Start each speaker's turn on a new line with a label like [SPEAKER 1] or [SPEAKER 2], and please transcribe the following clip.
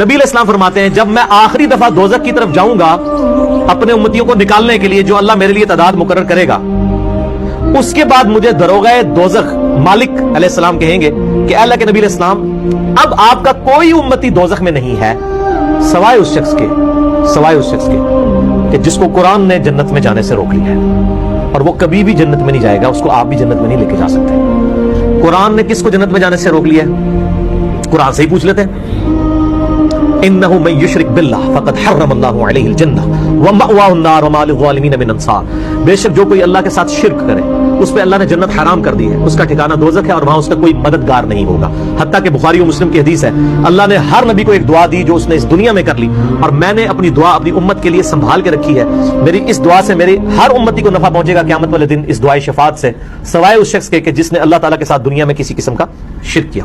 [SPEAKER 1] نبی علیہ السلام فرماتے ہیں جب میں آخری دفعہ دوزخ کی طرف جاؤں گا اپنے امتیوں کو نکالنے کے لیے جو اللہ میرے لیے تعداد مقرر کرے گا، اس کے بعد مجھے دروغہ دوزخ مالک علیہ السلام کہیں گے کہ اللہ کے نبی علیہ السلام اب آپ کا کوئی امتی دوزخ میں نہیں ہے سوائے اس شخص کے کہ جس کو قرآن نے جنت میں جانے سے روک لیا ہے، اور وہ کبھی بھی جنت میں نہیں جائے گا، اس کو آپ بھی جنت میں نہیں لے کے جا سکتے۔ قرآن نے کس کو جنت میں جانے سے روک لیا ہے؟ قرآن سے ہی پوچھ لیتے ہیں۔ انه من يشرك بالله فقد حرم الله عليه الجنه ومأواه النار وما للظالمين من انصار۔ بے شک جو کوئی اللہ کے ساتھ شرک کرے اس پہ اللہ نے جنت حرام کر دی ہے، اس کا ٹھکانہ دوزخ ہے اور وہاں اس کا کوئی مددگار نہیں ہوگا۔ حتیٰ کہ بخاری و مسلم کی حدیث ہے، اللہ نے ہر نبی کو ایک دعا دی جو اس نے اس دنیا میں کر لی، اور میں نے اپنی دعا اپنی امت کے لیے سنبھال کے رکھی ہے۔ میری اس دعا سے میری ہر امتی کو نفع پہنچے گا قیامت والے دن اس دعائے شفاعت سے، سوائے اس شخص کے کہ جس نے اللہ تعالیٰ کے ساتھ دنیا میں کسی قسم کا شرک کیا۔